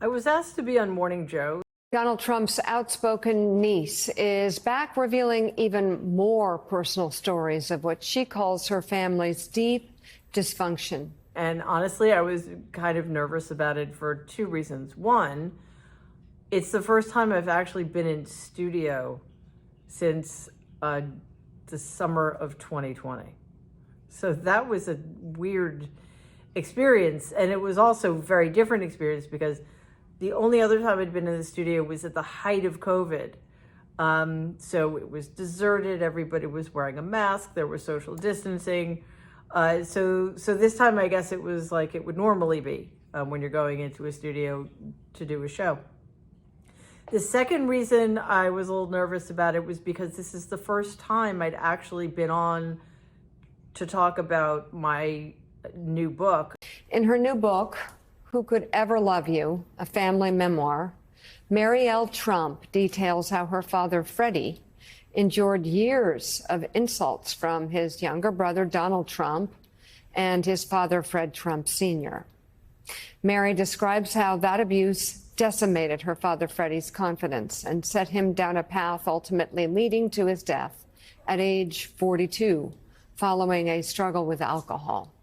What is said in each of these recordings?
I was asked to be on Morning Joe. Donald Trump's outspoken niece is back, revealing even more personal stories of what she calls her family's deep dysfunction. And honestly, I was kind of nervous about it for two reasons. One, it's the first time I've actually been in studio since the summer of 2020. So that was a weird experience. And it was also a very different experience because the only other time I'd been in the studio was at the height of COVID. So it was deserted. Everybody was wearing a mask. There was social distancing. So this time, I guess it was like it would normally be when you're going into a studio to do a show. The second reason I was a little nervous about it was because this is the first time I'd actually been on to talk about my new book. In her new book, Who Could Ever Love You? A Family Memoir, Mary L. Trump details how her father, Freddie, endured years of insults from his younger brother, Donald Trump, and his father, Fred Trump Sr. Mary describes how that abuse decimated her father, Freddie's confidence and set him down a path ultimately leading to his death at age 42, following a struggle with alcohol.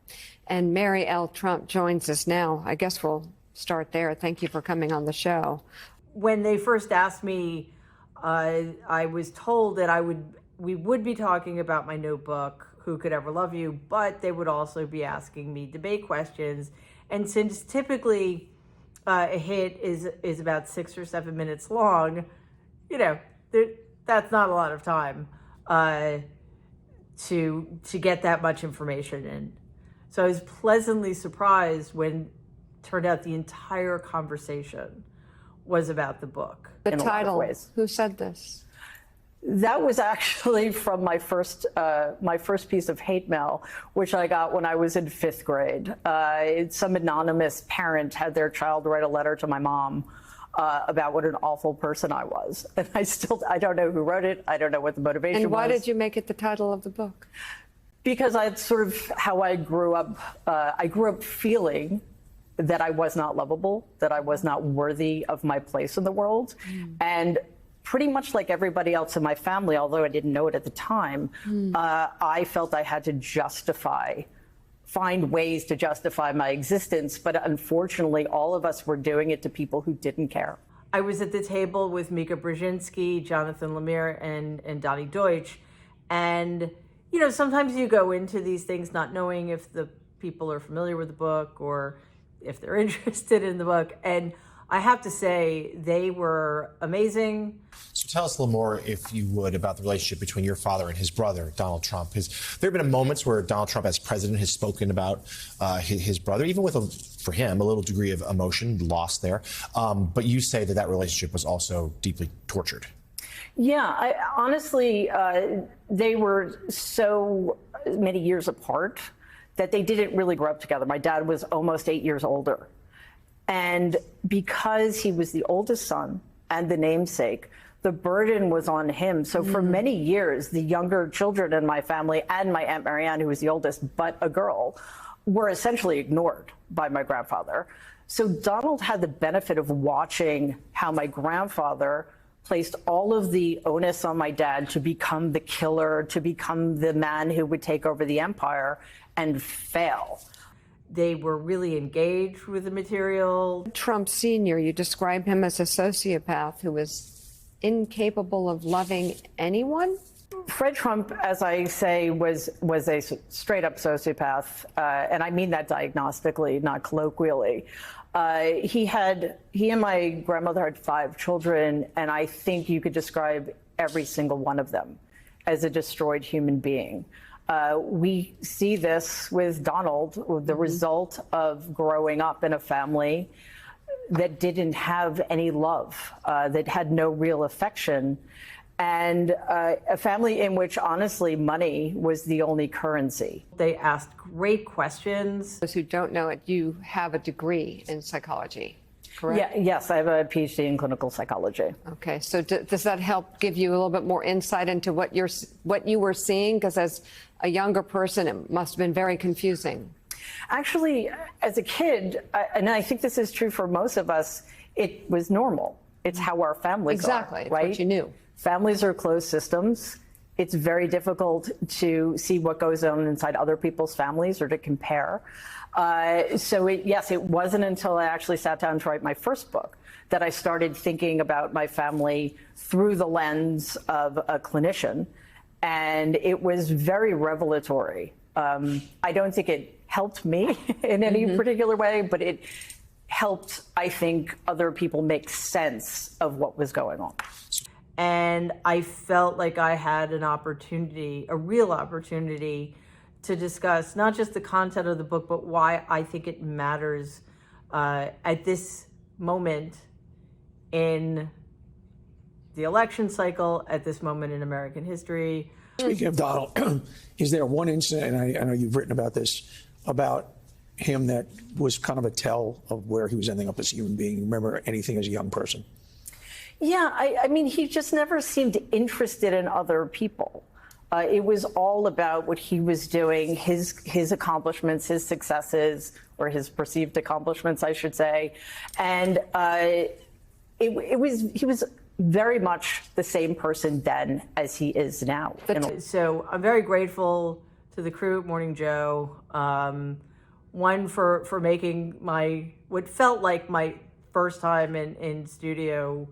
And Mary L. Trump joins us now. I guess we'll start there. Thank you for coming on the show. When they first asked me, I was told that we would be talking about my new book, Who Could Ever Love You, but they would also be asking me debate questions. And since typically a hit is about 6 or 7 minutes long, you know, that's not a lot of time to get that much information in. So I was pleasantly surprised when it turned out the entire conversation was about the book. The title, who said this? That was actually from my first piece of hate mail, which I got when I was in 5th grade. Some anonymous parent had their child write a letter to my mom about what an awful person I was. And I don't know who wrote it. I don't know what the motivation was. And why did you make it the title of the book? Because I sort of how I grew up. I grew up feeling that I was not lovable, that I was not worthy of my place in the world. And pretty much like everybody else in my family, although I didn't know it at the time, I felt I had to find ways to justify my existence. But unfortunately, all of us were doing it to people who didn't care. I was at the table with Mika Brzezinski, Jonathan Lemire, and Donnie Deutsch. And, you know, sometimes you go into these things not knowing if the people are familiar with the book or if they're interested in the book. And I have to say, they were amazing. So tell us a little more, if you would, about the relationship between your father and his brother, Donald Trump. Has there been moments where Donald Trump, as president, has spoken about his brother, even with, for him, a little degree of emotion lost there? But you say that relationship was also deeply tortured. Yeah, honestly, they were so many years apart that they didn't really grow up together. My dad was almost 8 years older. And because he was the oldest son and the namesake, the burden was on him. So for many years, the younger children in my family and my Aunt Marianne, who was the oldest, but a girl, were essentially ignored by my grandfather. So Donald had the benefit of watching how my grandfather placed all of the onus on my dad to become the killer, to become the man who would take over the empire, and fail. They were really engaged with the material. Trump Sr., you describe him as a sociopath who was incapable of loving anyone? Fred Trump, as I say, was a straight-up sociopath, and I mean that diagnostically, not colloquially. He and my grandmother had 5 children, and I think you could describe every single one of them as a destroyed human being. We see this with Donald, the result of growing up in a family that didn't have any love, that had no real affection, and a family in which, honestly, money was the only currency. They asked great questions. Those who don't know it, you have a degree in psychology, correct? Yeah, yes, I have a PhD in clinical psychology. Okay, so does that help give you a little bit more insight into what you were seeing? Because as a younger person, it must have been very confusing. Actually, as a kid, and I think this is true for most of us, it was normal. It's how our families Exactly. are, It's right? what you knew. Families are closed systems. It's very difficult to see what goes on inside other people's families or to compare. Yes, it wasn't until I actually sat down to write my first book that I started thinking about my family through the lens of a clinician. And it was very revelatory. I don't think it helped me in any particular way, but it helped, I think, other people make sense of what was going on. And I felt like I had an opportunity, a real opportunity, to discuss not just the content of the book, but why I think it matters at this moment in the election cycle, at this moment in American history. Speaking of Donald, is there one incident, and I know you've written about this, about him that was kind of a tell of where he was ending up as a human being? Remember anything as a young person? Yeah, I mean, he just never seemed interested in other people. It was all about what he was doing, his accomplishments, his successes, or his perceived accomplishments, I should say. And he was very much the same person then as he is now. So I'm very grateful to the crew at Morning Joe. One for making what felt like my first time in studio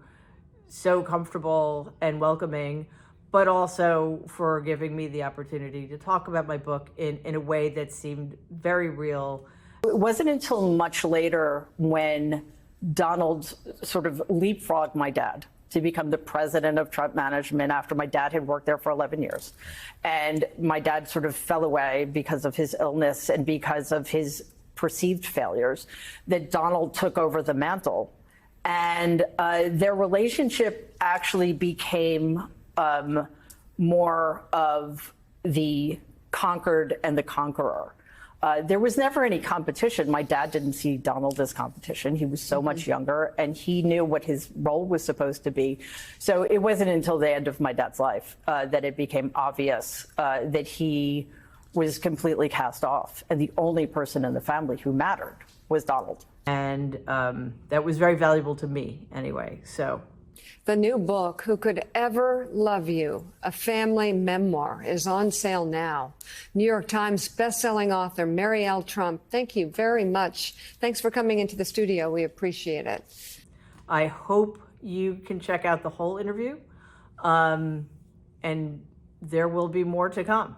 so comfortable and welcoming, but also for giving me the opportunity to talk about my book in a way that seemed very real. It wasn't until much later when Donald sort of leapfrogged my dad to become the president of Trump Management after my dad had worked there for 11 years. And my dad sort of fell away because of his illness and because of his perceived failures, that Donald took over the mantle. And their relationship actually became more of the conquered and the conqueror. There was never any competition. My dad didn't see Donald as competition. He was so much younger, and he knew what his role was supposed to be. So it wasn't until the end of my dad's life that it became obvious that he was completely cast off, and the only person in the family who mattered was Donald. And that was very valuable to me anyway, so. The new book, Who Could Ever Love You? A Family Memoir, is on sale now. New York Times bestselling author Mary L. Trump, thank you very much. Thanks for coming into the studio. We appreciate it. I hope you can check out the whole interview, and there will be more to come.